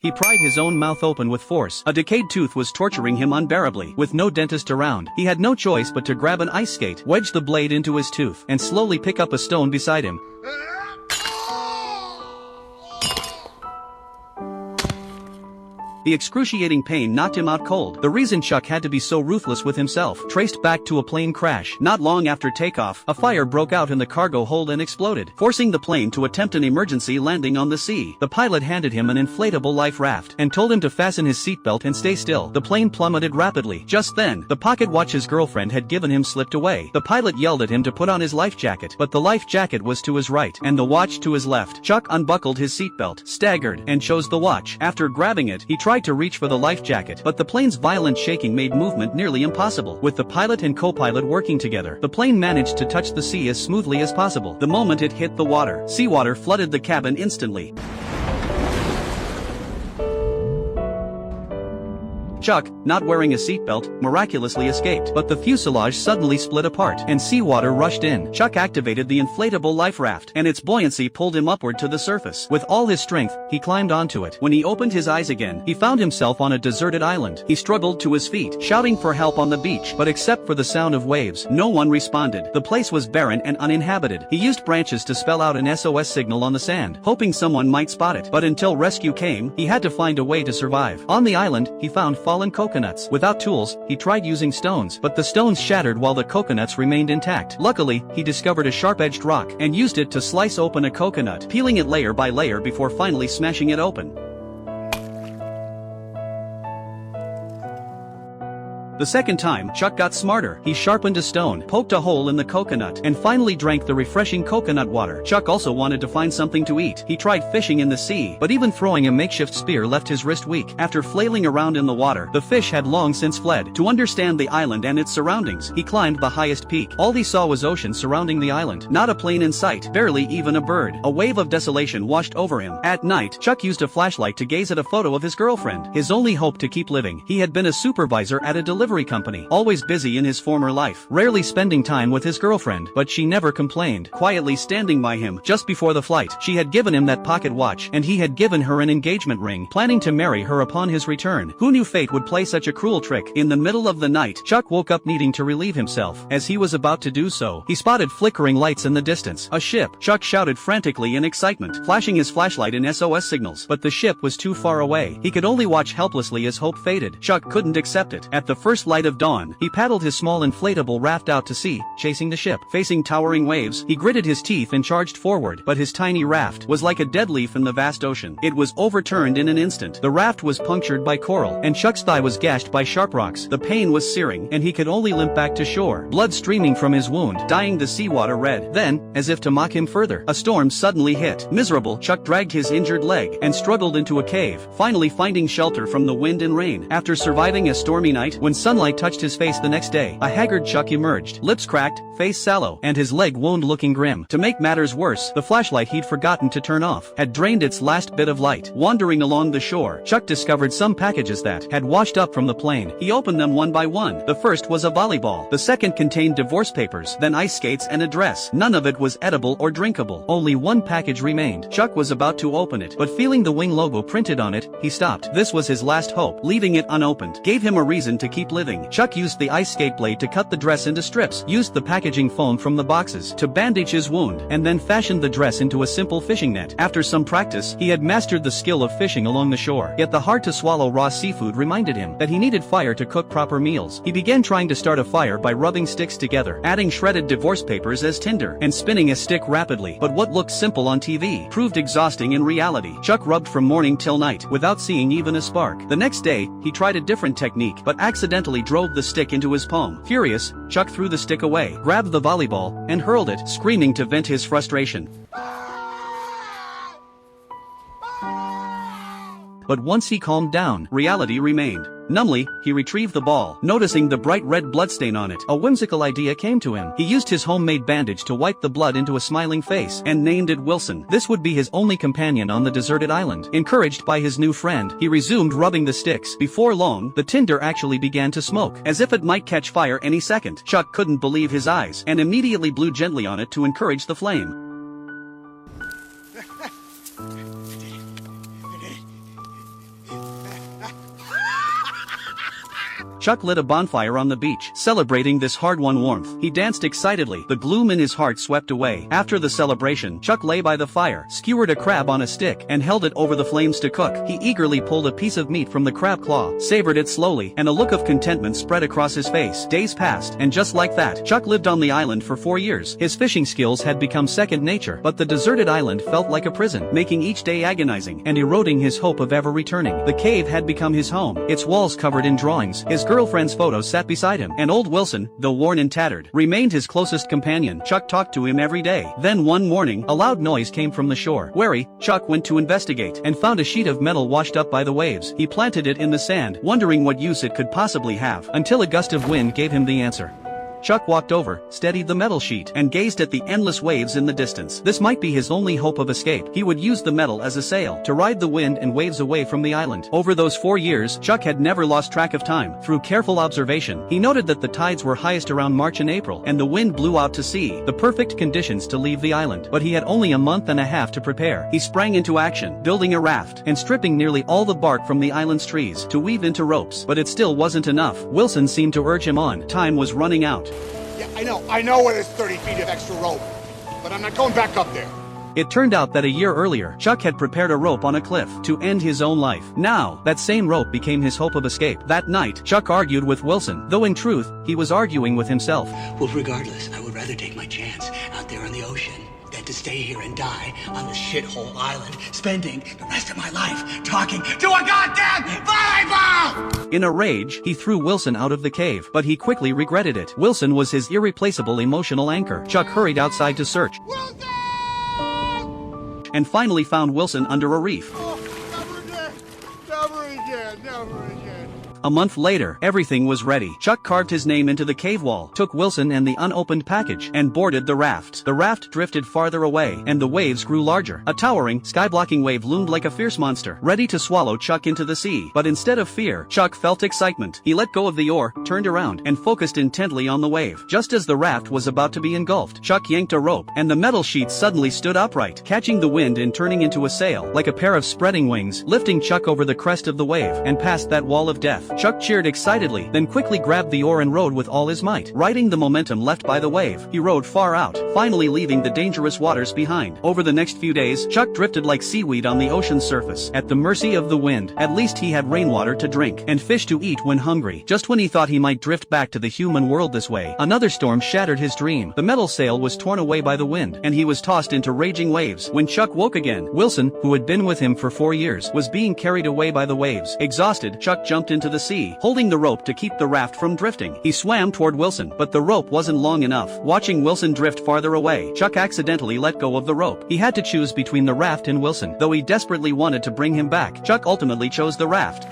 He pried his own mouth open with force. A decayed tooth was torturing him unbearably. With no dentist around, he had no choice but to grab an ice skate, wedge the blade into his tooth, and slowly pick up a stone beside him. The excruciating pain knocked him out cold. The reason Chuck had to be so ruthless with himself traced back to a plane crash. Not long after takeoff, a fire broke out in the cargo hold and exploded, forcing the plane to attempt an emergency landing on the sea. The pilot handed him an inflatable life raft and told him to fasten his seatbelt and stay still. The plane plummeted rapidly. Just then, the pocket watch his girlfriend had given him slipped away. The pilot yelled at him to put on his life jacket, but the life jacket was to his right and the watch to his left. Chuck unbuckled his seatbelt, staggered, and chose the watch. After grabbing it, he tried to reach for the life jacket, but the plane's violent shaking made movement nearly impossible. With the pilot and co-pilot working together, the plane managed to touch the sea as smoothly as possible. The moment it hit the water, seawater flooded the cabin instantly. Chuck, not wearing a seatbelt, miraculously escaped, but the fuselage suddenly split apart, and seawater rushed in. Chuck activated the inflatable life raft, and its buoyancy pulled him upward to the surface. With all his strength, he climbed onto it. When he opened his eyes again, he found himself on a deserted island. He struggled to his feet, shouting for help on the beach, but except for the sound of waves, no one responded. The place was barren and uninhabited. He used branches to spell out an SOS signal on the sand, hoping someone might spot it, but until rescue came, he had to find a way to survive. On the island, he found fallen coconuts. Without tools, he tried using stones, but the stones shattered while the coconuts remained intact. Luckily, he discovered a sharp-edged rock and used it to slice open a coconut, peeling it layer by layer before finally smashing it open. The second time, Chuck got smarter. He sharpened a stone, poked a hole in the coconut, and finally drank the refreshing coconut water. Chuck also wanted to find something to eat. He tried fishing in the sea, but even throwing a makeshift spear left his wrist weak. After flailing around in the water, the fish had long since fled. To understand the island and its surroundings, he climbed the highest peak. All he saw was ocean surrounding the island. Not a plane in sight, barely even a bird. A wave of desolation washed over him. At night, Chuck used a flashlight to gaze at a photo of his girlfriend, his only hope to keep living. He had been a supervisor at a delivery company, always busy in his former life, rarely spending time with his girlfriend, but she never complained. Quietly standing by him, just before the flight, she had given him that pocket watch, and he had given her an engagement ring, planning to marry her upon his return. Who knew fate would play such a cruel trick? In the middle of the night, Chuck woke up needing to relieve himself. As he was about to do so, he spotted flickering lights in the distance. A ship. Chuck shouted frantically in excitement, flashing his flashlight in SOS signals, but the ship was too far away. He could only watch helplessly as hope faded. Chuck couldn't accept it. At the first light of dawn, he paddled his small inflatable raft out to sea, chasing the ship. Facing towering waves, he gritted his teeth and charged forward, but his tiny raft was like a dead leaf in the vast ocean. It was overturned in an instant. The raft was punctured by coral, and Chuck's thigh was gashed by sharp rocks. The pain was searing, and he could only limp back to shore, blood streaming from his wound, dyeing the seawater red. Then, as if to mock him further, a storm suddenly hit. Miserable, Chuck dragged his injured leg and struggled into a cave, finally finding shelter from the wind and rain. After surviving a stormy night, when sunlight touched his face the next day, a haggard Chuck emerged, lips cracked, face sallow, and his leg wound looking grim. To make matters worse, the flashlight he'd forgotten to turn off had drained its last bit of light. Wandering along the shore, Chuck discovered some packages that had washed up from the plane. He opened them one by one. The first was a volleyball. The second contained divorce papers, then ice skates and a dress. None of it was edible or drinkable. Only one package remained. Chuck was about to open it, but feeling the wing logo printed on it, he stopped. This was his last hope. Leaving it unopened gave him a reason to keep living. Chuck used the ice skate blade to cut the dress into strips, used the packaging foam from the boxes to bandage his wound, and then fashioned the dress into a simple fishing net. After some practice, he had mastered the skill of fishing along the shore. Yet the hard-to-swallow raw seafood reminded him that he needed fire to cook proper meals. He began trying to start a fire by rubbing sticks together, adding shredded divorce papers as tinder, and spinning a stick rapidly. But what looked simple on TV proved exhausting in reality. Chuck rubbed from morning till night, without seeing even a spark. The next day, he tried a different technique, but accidentally drove the stick into his palm. Furious, Chuck threw the stick away, grabbed the volleyball, and hurled it, screaming to vent his frustration. But once he calmed down, reality remained. Numbly, he retrieved the ball, noticing the bright red bloodstain on it. A whimsical idea came to him. He used his homemade bandage to wipe the blood into a smiling face, and named it Wilson. This would be his only companion on the deserted island. Encouraged by his new friend, he resumed rubbing the sticks. Before long, the tinder actually began to smoke, as if it might catch fire any second. Chuck couldn't believe his eyes, and immediately blew gently on it to encourage the flame. Chuck lit a bonfire on the beach, celebrating this hard-won warmth. He danced excitedly, the gloom in his heart swept away. After the celebration, Chuck lay by the fire, skewered a crab on a stick, and held it over the flames to cook. He eagerly pulled a piece of meat from the crab claw, savored it slowly, and a look of contentment spread across his face. Days passed, and just like that, Chuck lived on the island for 4 years. His fishing skills had become second nature, but the deserted island felt like a prison, making each day agonizing and eroding his hope of ever returning. The cave had become his home, its walls covered in drawings. His girlfriend's photos sat beside him, and old Wilson, though worn and tattered, remained his closest companion. Chuck talked to him every day. Then one morning, a loud noise came from the shore. Wary, Chuck went to investigate, and found a sheet of metal washed up by the waves. He planted it in the sand, wondering what use it could possibly have, until a gust of wind gave him the answer. Chuck walked over, steadied the metal sheet, and gazed at the endless waves in the distance. This might be his only hope of escape. He would use the metal as a sail, to ride the wind and waves away from the island. Over those 4 years, Chuck had never lost track of time. Through careful observation, he noted that the tides were highest around March and April, and the wind blew out to sea, the perfect conditions to leave the island. But he had only a month and a half to prepare. He sprang into action, building a raft, and stripping nearly all the bark from the island's trees, to weave into ropes. But it still wasn't enough. Wilson seemed to urge him on. Time was running out. Yeah, I know it is 30 feet of extra rope, but I'm not going back up there. It turned out that a year earlier, Chuck had prepared a rope on a cliff to end his own life. Now, that same rope became his hope of escape. That night, Chuck argued with Wilson, though in truth, he was arguing with himself. Well, regardless, I would rather take my chance out there on the ocean than to stay here and die on this shithole island, spending the rest of my life talking to a goddamn volleyball! In a rage, he threw Wilson out of the cave, but he quickly regretted it. Wilson was his irreplaceable emotional anchor. Chuck hurried outside to search. Wilson! And finally found Wilson under a reef. Oh, never again, never again, never again. A month later, everything was ready. Chuck carved his name into the cave wall, took Wilson and the unopened package, and boarded the raft. The raft drifted farther away, and the waves grew larger. A towering, sky-blocking wave loomed like a fierce monster, ready to swallow Chuck into the sea. But instead of fear, Chuck felt excitement. He let go of the oar, turned around, and focused intently on the wave. Just as the raft was about to be engulfed, Chuck yanked a rope, and the metal sheet suddenly stood upright, catching the wind and turning into a sail, like a pair of spreading wings, lifting Chuck over the crest of the wave, and past that wall of death. Chuck cheered excitedly, then quickly grabbed the oar and rowed with all his might. Riding the momentum left by the wave, he rowed far out, finally leaving the dangerous waters behind. Over the next few days, Chuck drifted like seaweed on the ocean's surface, at the mercy of the wind. At least he had rainwater to drink, and fish to eat when hungry. Just when he thought he might drift back to the human world this way, another storm shattered his dream. The metal sail was torn away by the wind, and he was tossed into raging waves. When Chuck woke again, Wilson, who had been with him for 4 years, was being carried away by the waves. Exhausted, Chuck jumped into the sea, holding the rope to keep the raft from drifting. He swam toward Wilson, but the rope wasn't long enough. Watching Wilson drift farther away, Chuck accidentally let go of the rope. He had to choose between the raft and Wilson. Though he desperately wanted to bring him back, Chuck ultimately chose the raft.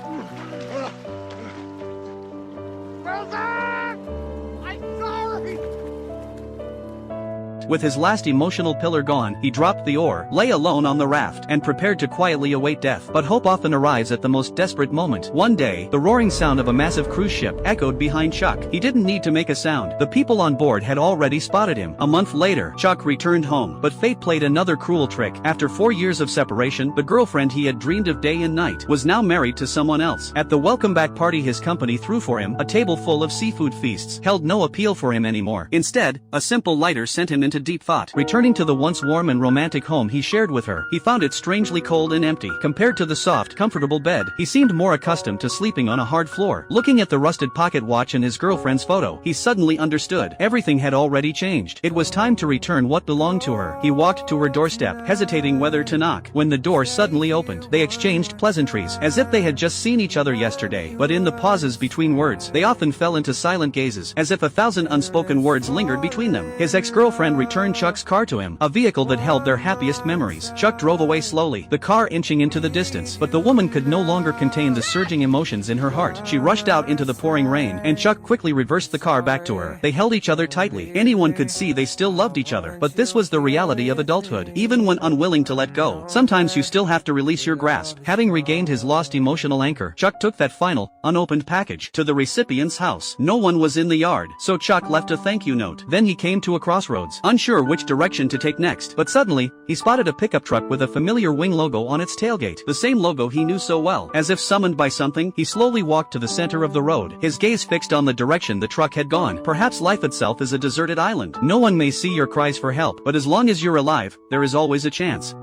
With his last emotional pillar gone, he dropped the oar, lay alone on the raft, and prepared to quietly await death. But hope often arrives at the most desperate moment. One day, the roaring sound of a massive cruise ship echoed behind Chuck. He didn't need to make a sound. The people on board had already spotted him. A month later, Chuck returned home, but fate played another cruel trick. After 4 years of separation, the girlfriend he had dreamed of day and night was now married to someone else. At the welcome back party his company threw for him, a table full of seafood feasts held no appeal for him anymore. Instead, a simple lighter sent him into deep thought. Returning to the once warm and romantic home he shared with her, he found it strangely cold and empty. Compared to the soft, comfortable bed, he seemed more accustomed to sleeping on a hard floor. Looking at the rusted pocket watch in his girlfriend's photo, he suddenly understood. Everything had already changed. It was time to return what belonged to her. He walked to her doorstep, hesitating whether to knock. When the door suddenly opened, they exchanged pleasantries, as if they had just seen each other yesterday. But in the pauses between words, they often fell into silent gazes, as if 1,000 unspoken words lingered between them. His ex-girlfriend returned Chuck's car to him, a vehicle that held their happiest memories. Chuck drove away slowly, the car inching into the distance, but the woman could no longer contain the surging emotions in her heart. She rushed out into the pouring rain, and Chuck quickly reversed the car back to her. They held each other tightly. Anyone could see they still loved each other, but this was the reality of adulthood. Even when unwilling to let go, sometimes you still have to release your grasp. Having regained his lost emotional anchor, Chuck took that final, unopened package to the recipient's house. No one was in the yard, so Chuck left a thank you note. Then he came to a crossroads. unsure which direction to take next. But suddenly, he spotted a pickup truck with a familiar Wing logo on its tailgate. The same logo he knew so well. As if summoned by something, he slowly walked to the center of the road, his gaze fixed on the direction the truck had gone. Perhaps life itself is a deserted island. No one may see your cries for help, but as long as you're alive, there is always a chance.